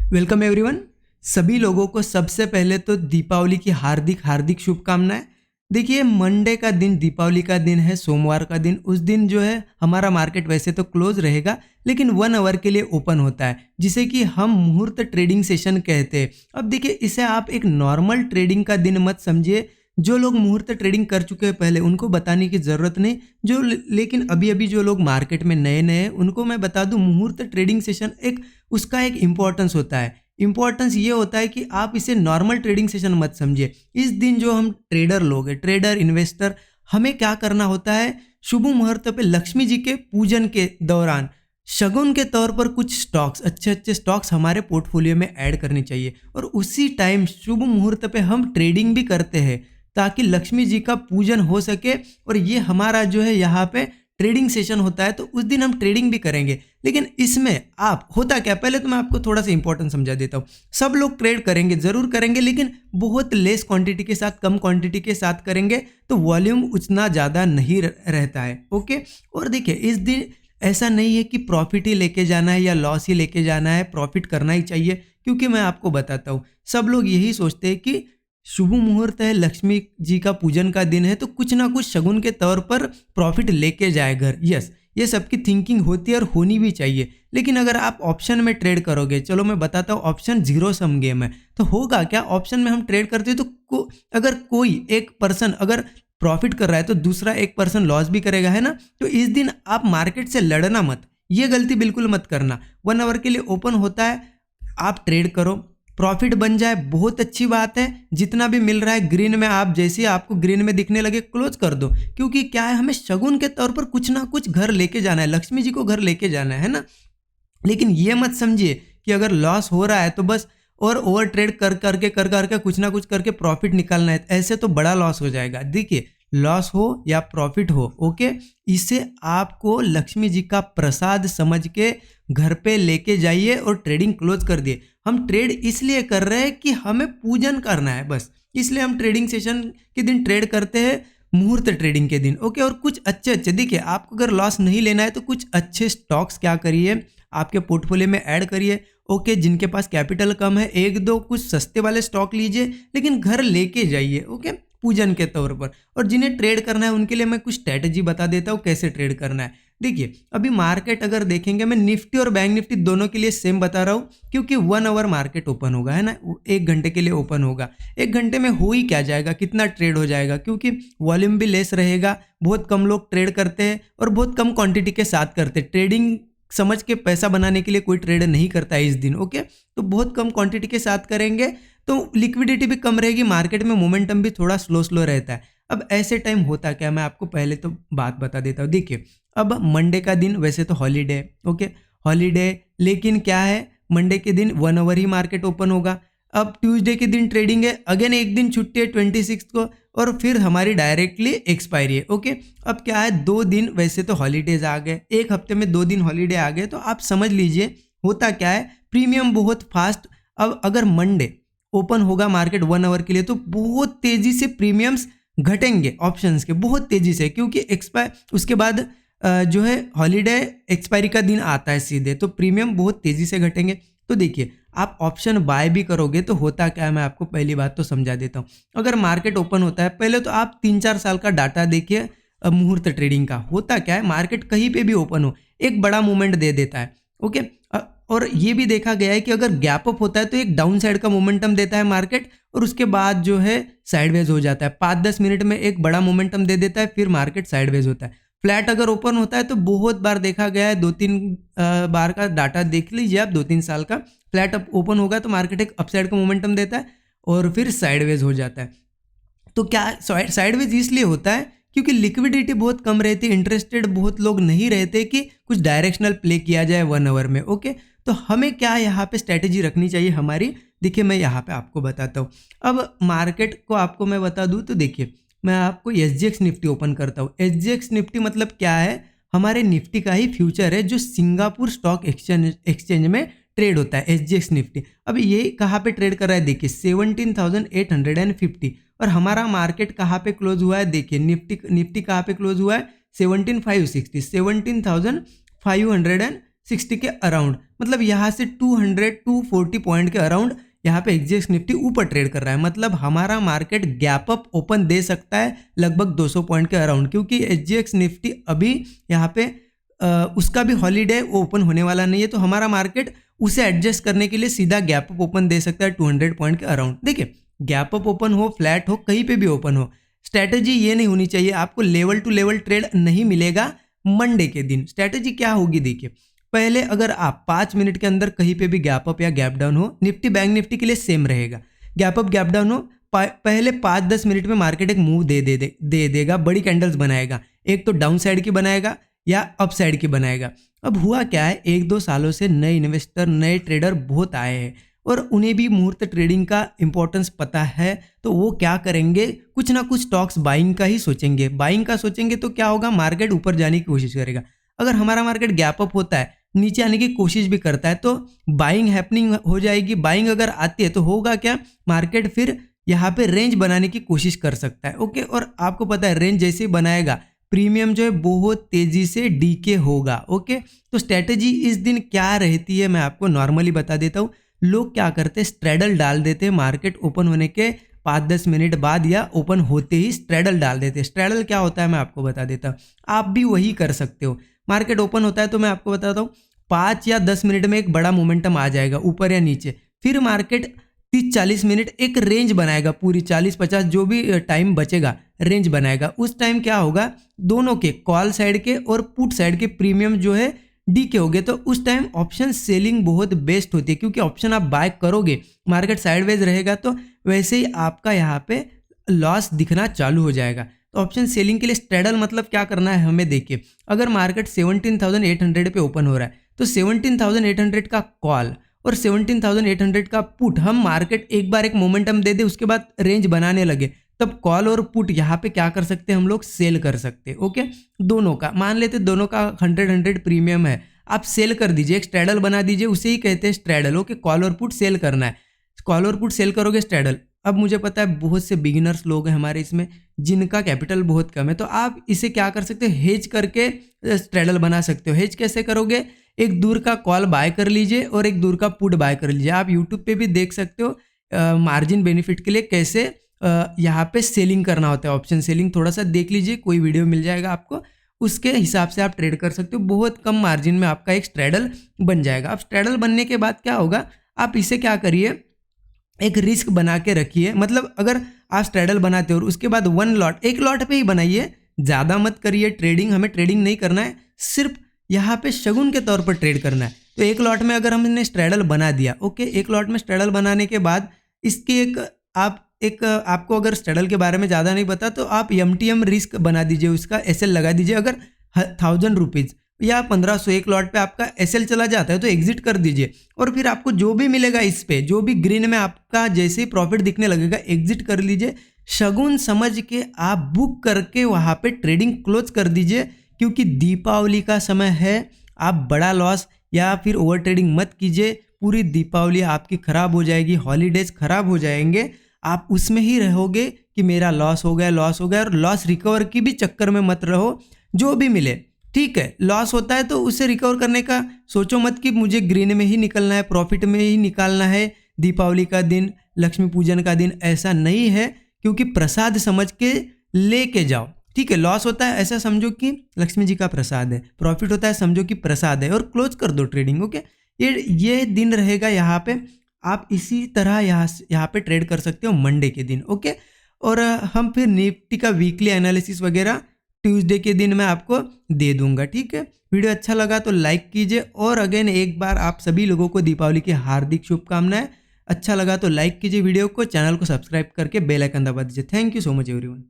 Welcome everyone. सभी लोगों को सबसे पहले तो दीपावली की हार्दिक हार्दिक शुभकामनाएं। देखिए, मंडे का दिन दीपावली का दिन है, सोमवार का दिन। उस दिन जो है हमारा मार्केट वैसे तो क्लोज रहेगा, लेकिन 1 आवर के लिए ओपन होता है, जिसे कि हम मुहूर्त ट्रेडिंग सेशन कहते हैं। अब देखिए, इसे आप एक नॉर्मल ट्रेडिंग का दिन मत समझिए। जो लोग मुहूर्त ट्रेडिंग कर चुके हैं पहले, उनको बताने की ज़रूरत नहीं। लेकिन अभी अभी जो लोग मार्केट में नए नए हैं, उनको मैं बता दूं, मुहूर्त ट्रेडिंग सेशन उसका एक इम्पोर्टेंस होता है। इम्पोर्टेंस ये होता है कि आप इसे नॉर्मल ट्रेडिंग सेशन मत समझिए। इस दिन जो हम ट्रेडर लोग हैं, ट्रेडर इन्वेस्टर, हमें क्या करना होता है, शुभ मुहूर्त पे लक्ष्मी जी के पूजन के दौरान शगुन के तौर पर कुछ स्टॉक्स, अच्छे अच्छे स्टॉक्स हमारे पोर्टफोलियो में ऐड करनी चाहिए। और उसी टाइम शुभ मुहूर्त पे हम ट्रेडिंग भी करते हैं, ताकि लक्ष्मी जी का पूजन हो सके। और ये हमारा जो है यहाँ पे ट्रेडिंग सेशन होता है, तो उस दिन हम ट्रेडिंग भी करेंगे। लेकिन इसमें आप होता क्या, पहले तो मैं आपको थोड़ा सा इंपॉर्टेंट समझा देता हूँ। सब लोग ट्रेड करेंगे, जरूर करेंगे, लेकिन बहुत लेस क्वांटिटी के साथ, कम क्वांटिटी के साथ करेंगे, तो वॉल्यूम उतना ज़्यादा नहीं रहता है। ओके। और देखिए, इस दिन ऐसा नहीं है कि प्रॉफिट ही लेके जाना है या लॉस ही लेके जाना है, प्रॉफिट करना ही चाहिए। क्योंकि मैं आपको बताता हूँ, सब लोग यही सोचते हैं कि शुभ मुहूर्त है, लक्ष्मी जी का पूजन का दिन है, तो कुछ ना कुछ शगुन के तौर पर प्रॉफिट लेके जाए घर। यस, ये सबकी थिंकिंग होती है और होनी भी चाहिए। लेकिन अगर आप ऑप्शन में ट्रेड करोगे, चलो मैं बताता हूँ, ऑप्शन जीरो सम गेम है, तो होगा क्या, ऑप्शन में हम ट्रेड करते हैं तो अगर कोई एक पर्सन अगर प्रॉफिट कर रहा है, तो दूसरा एक पर्सन लॉस भी करेगा, है ना। तो इस दिन आप मार्केट से लड़ना मत, ये गलती बिल्कुल मत करना। 1 आवर के लिए ओपन होता है, आप ट्रेड करो, प्रॉफिट बन जाए, बहुत अच्छी बात है। जितना भी मिल रहा है ग्रीन में, आप जैसे ही आपको ग्रीन में दिखने लगे, क्लोज कर दो। क्योंकि क्या है, हमें शगुन के तौर पर कुछ ना कुछ घर लेके जाना है, लक्ष्मी जी को घर लेके जाना है ना। लेकिन ये मत समझिए कि अगर लॉस हो रहा है तो बस और ओवर ट्रेड कर करके कुछ ना कुछ करके प्रॉफिट निकालना है, ऐसे तो बड़ा लॉस हो जाएगा। देखिए, लॉस हो या प्रॉफिट हो, ओके, इसे आपको लक्ष्मी जी का प्रसाद समझ के घर पे लेके जाइए और ट्रेडिंग क्लोज कर दिए। हम ट्रेड इसलिए कर रहे हैं कि हमें पूजन करना है, बस इसलिए हम ट्रेडिंग सेशन के दिन ट्रेड करते हैं, मुहूर्त ट्रेडिंग के दिन। ओके। और कुछ अच्छे अच्छे, देखिए, आपको अगर लॉस नहीं लेना है तो कुछ अच्छे स्टॉक्स क्या करिए, आपके पोर्टफोलियो में ऐड करिए। ओके। जिनके पास कैपिटल कम है, एक दो कुछ सस्ते वाले स्टॉक लीजिए, लेकिन घर लेके जाइए, ओके, पूजन के तौर पर। और जिन्हें ट्रेड करना है उनके लिए मैं कुछ स्ट्रैटेजी बता देता हूँ कैसे ट्रेड करना है। देखिए, अभी मार्केट अगर देखेंगे, मैं निफ्टी और बैंक निफ्टी दोनों के लिए सेम बता रहा हूँ, क्योंकि 1 आवर मार्केट ओपन होगा, है ना, 1 घंटे के लिए ओपन होगा। 1 घंटे में हो ही क्या जाएगा, कितना ट्रेड हो जाएगा, क्योंकि वॉल्यूम भी लेस रहेगा, बहुत कम लोग ट्रेड करते हैं और बहुत कम क्वांटिटी के साथ करते हैं। ट्रेडिंग समझ के पैसा बनाने के लिए कोई ट्रेड नहीं करता है इस दिन, ओके। तो बहुत कम क्वांटिटी के साथ करेंगे, तो लिक्विडिटी भी कम रहेगी, मार्केट में मोमेंटम भी थोड़ा स्लो स्लो रहता है। अब ऐसे टाइम होता क्या, मैं आपको पहले तो बात बता देता हूँ। देखिए, अब मंडे का दिन वैसे तो हॉलीडे, ओके, हॉलीडे, लेकिन क्या है, मंडे के दिन 1 आवर ही मार्केट ओपन होगा। अब ट्यूसडे के दिन ट्रेडिंग है, अगेन एक दिन छुट्टी है 26 को, और फिर हमारी डायरेक्टली एक्सपायरी है, ओके। अब क्या है, 2 दिन वैसे तो हॉलीडेज आ गए, एक हफ्ते में 2 दिन हॉलीडे आ गए, तो आप समझ लीजिए होता क्या है, प्रीमियम बहुत फास्ट। अब अगर मंडे ओपन होगा मार्केट 1 आवर के लिए, तो बहुत तेजी से प्रीमियम्स घटेंगे ऑप्शंस के, बहुत तेजी से, क्योंकि उसके बाद जो है हॉलीडे एक्सपायरी का दिन आता है सीधे, तो प्रीमियम बहुत तेजी से घटेंगे। तो देखिए, आप ऑप्शन बाय भी करोगे तो होता क्या है, मैं आपको पहली बात तो समझा देता हूँ। अगर मार्केट ओपन होता है, पहले तो आप 3-4 साल का डाटा देखिए मुहूर्त ट्रेडिंग का। होता क्या है, मार्केट कहीं पे भी ओपन हो, एक बड़ा मूवमेंट दे देता है, ओके। और ये भी देखा गया है कि अगर गैप अप होता है तो एक डाउन साइड का मोमेंटम देता है मार्केट, और उसके बाद जो है साइडवेज हो जाता है। 5-10 मिनट में एक बड़ा मोमेंटम दे देता है, फिर मार्केट साइडवेज होता है। फ्लैट अगर ओपन होता है तो बहुत बार देखा गया है, 2-3 बार का डाटा देख लीजिए आप, 2-3 साल का। फ्लैट अप ओपन होगा तो मार्केट एक अपसाइड का मोमेंटम देता है और फिर साइडवेज हो जाता है। तो क्या साइडवेज इसलिए होता है क्योंकि लिक्विडिटी बहुत कम रहती है, इंटरेस्टेड बहुत लोग नहीं रहते कि कुछ डायरेक्शनल प्ले किया जाए 1 आवर में, ओके। तो हमें क्या यहाँ पे स्ट्रैटेजी रखनी चाहिए हमारी, देखिए मैं यहाँ पे आपको बताता हूँ। अब मार्केट को आपको मैं बता दूँ तो देखिए, मैं आपको SGX निफ्टी ओपन करता हूँ। SGX निफ्टी मतलब क्या है, हमारे निफ्टी का ही फ्यूचर है, जो सिंगापुर स्टॉक एक्सचेंज में ट्रेड होता है, SGX निफ्टी। अब ये कहाँ पे ट्रेड कर रहा है, देखिए 17,850, और हमारा मार्केट कहाँ पे क्लोज हुआ है, देखिए निफ्टी कहाँ पे क्लोज हुआ है, 17,560, 17,560 60 के अराउंड, मतलब यहाँ से 200 240 पॉइंट के अराउंड यहाँ पे एचजीएक्स निफ्टी ऊपर ट्रेड कर रहा है। मतलब हमारा मार्केट गैप अप ओपन दे सकता है लगभग 200 पॉइंट के अराउंड, क्योंकि एचजीएक्स निफ्टी अभी यहाँ पे उसका भी हॉलीडे ओपन होने वाला नहीं है, तो हमारा मार्केट उसे एडजस्ट करने के लिए सीधा गैप अप ओपन दे सकता है 200 पॉइंट के अराउंड। देखिए गैप अप ओपन हो, फ्लैट हो, कहीं पे भी ओपन हो, स्ट्रैटेजी ये नहीं होनी चाहिए आपको लेवल टू लेवल ट्रेड नहीं मिलेगा मंडे के दिन। स्ट्रैटेजी क्या होगी, देखिए पहले अगर आप 5 मिनट के अंदर कहीं पे भी गैप अप या गैप डाउन हो, निफ्टी बैंक निफ्टी के लिए सेम रहेगा, गैप अप गैप डाउन हो, पहले 5-10 मिनट में मार्केट एक मूव दे देगा, बड़ी कैंडल्स बनाएगा, एक तो डाउन साइड की बनाएगा या अप साइड की बनाएगा। अब हुआ क्या है, 1-2 सालों से नए इन्वेस्टर नए ट्रेडर बहुत आए हैं और उन्हें भी मुहूर्त ट्रेडिंग का इंपॉर्टेंस पता है, तो वो क्या करेंगे, कुछ ना कुछ स्टॉक्स बाइंग का ही सोचेंगे। बाइंग का सोचेंगे तो क्या होगा, मार्केट ऊपर जाने की कोशिश करेगा। अगर हमारा मार्केट गैप अप होता है, नीचे आने की कोशिश भी करता है, तो बाइंग हैपनिंग हो जाएगी। बाइंग अगर आती है तो होगा क्या, मार्केट फिर यहाँ पे रेंज बनाने की कोशिश कर सकता है। ओके, और आपको पता है रेंज जैसे ही बनाएगा प्रीमियम जो है बहुत तेजी से डीके होगा। ओके, तो स्ट्रैटेजी इस दिन क्या रहती है मैं आपको नॉर्मली बता देता हूँ। लोग क्या करते हैं, स्ट्रैडल डाल देते हैं मार्केट ओपन होने के 5-10 मिनट बाद या ओपन होते ही स्ट्रैडल डाल देते हैं। स्ट्रैडल क्या होता है मैं आपको बता देता हूँ, आप भी वही कर सकते हो। मार्केट ओपन होता है तो मैं आपको बताता हूँ 5 या 10 मिनट में एक बड़ा मोमेंटम आ जाएगा ऊपर या नीचे, फिर मार्केट 30-40 मिनट एक रेंज बनाएगा, पूरी 40-50 जो भी टाइम बचेगा रेंज बनाएगा। उस टाइम क्या होगा, दोनों के कॉल साइड के और पुट साइड के प्रीमियम जो है डी के हो गए, तो उस टाइम ऑप्शन सेलिंग बहुत बेस्ट होती है, क्योंकि ऑप्शन आप बाय करोगे मार्केट साइडवेज रहेगा तो वैसे ही आपका यहाँ पे लॉस दिखना चालू हो जाएगा। तो ऑप्शन सेलिंग के लिए स्ट्रैडल मतलब क्या करना है हमें, देखिए अगर मार्केट 17,800 पे ओपन हो रहा है तो 17,800 का कॉल और 17,800 का पुट हम मार्केट एक बार एक मोमेंटम दे दे, उसके बाद रेंज बनाने लगे, तब कॉल और पुट यहाँ पे क्या कर सकते हैं हम लोग, सेल कर सकते हैं। ओके, दोनों का मान लेते दोनों का 100 प्रीमियम है, आप सेल कर दीजिए, एक स्ट्रैडल बना दीजिए, उसे ही कहते हैं स्ट्रैडल। ओके, कॉल और पुट सेल करना है, कॉल और पुट सेल करोगे स्ट्रैडल। अब मुझे पता है बहुत से बिगिनर्स लोग हैं हमारे इसमें जिनका कैपिटल बहुत कम है, तो आप इसे क्या कर सकते हो, हेज करके स्ट्रैडल बना सकते हो। हेज कैसे करोगे, एक दूर का कॉल बाय कर लीजिए और एक दूर का पुट बाय कर लीजिए। आप यूट्यूब पे भी देख सकते हो मार्जिन बेनिफिट के लिए कैसे यहाँ पे सेलिंग करना होता है, ऑप्शन सेलिंग थोड़ा सा देख लीजिए, कोई वीडियो मिल जाएगा आपको, उसके हिसाब से आप ट्रेड कर सकते हो। बहुत कम मार्जिन में आपका एक स्ट्रैडल बन जाएगा। अब स्ट्रैडल बनने के बाद क्या होगा, आप इसे क्या करिए, एक रिस्क बना के रखिए। मतलब अगर आप स्ट्रैडल बनाते हो और उसके बाद एक लॉट पे ही बनाइए, ज़्यादा मत करिए ट्रेडिंग। हमें ट्रेडिंग नहीं करना है, सिर्फ यहाँ पे शगुन के तौर पर ट्रेड करना है। तो एक लॉट में अगर हमने स्ट्रैडल बना दिया, ओके, एक लॉट में स्ट्रैडल बनाने के बाद इसकी आपको अगर स्ट्रैडल के बारे में ज़्यादा नहीं पता तो आप MTM रिस्क बना दीजिए, उसका SL लगा दीजिए। अगर 1000 रुपीज़ या 1500 एक लॉट पे आपका SL चला जाता है तो एग्जिट कर दीजिए, और फिर आपको जो भी मिलेगा इस पे, जो भी ग्रीन में आपका जैसे ही प्रॉफिट दिखने लगेगा एग्जिट कर लीजिए। शगुन समझ के आप बुक करके वहाँ पे ट्रेडिंग क्लोज कर दीजिए, क्योंकि दीपावली का समय है। आप बड़ा लॉस या फिर ओवर ट्रेडिंग मत कीजिए, पूरी दीपावली आपकी खराब हो जाएगी, हॉलीडेज खराब हो जाएंगे, आप उसमें ही रहोगे कि मेरा लॉस हो गया, और लॉस रिकवर की भी चक्कर में मत रहो। जो भी मिले ठीक है, लॉस होता है तो उसे रिकवर करने का सोचो मत कि मुझे ग्रीन में ही निकलना है, प्रॉफिट में ही निकालना है, दीपावली का दिन, लक्ष्मी पूजन का दिन, ऐसा नहीं है। क्योंकि प्रसाद समझ के लेके जाओ, ठीक है। लॉस होता है ऐसा समझो कि लक्ष्मी जी का प्रसाद है, प्रॉफिट होता है समझो कि प्रसाद है, और क्लोज कर दो ट्रेडिंग। ओके, ये दिन रहेगा यहाँ पे, आप इसी तरह यहाँ पे ट्रेड कर सकते हो मंडे के दिन। ओके, और हम फिर निफ्टी का वीकली एनालिसिस वगैरह ट्यूसडे के दिन मैं आपको दे दूंगा, ठीक है। वीडियो अच्छा लगा तो लाइक कीजिए, और अगेन एक बार आप सभी लोगों को दीपावली की हार्दिक शुभकामनाएं। अच्छा लगा तो लाइक कीजिए वीडियो को, चैनल को सब्सक्राइब करके बेल आइकन दबा दीजिए। Thank you so much everyone.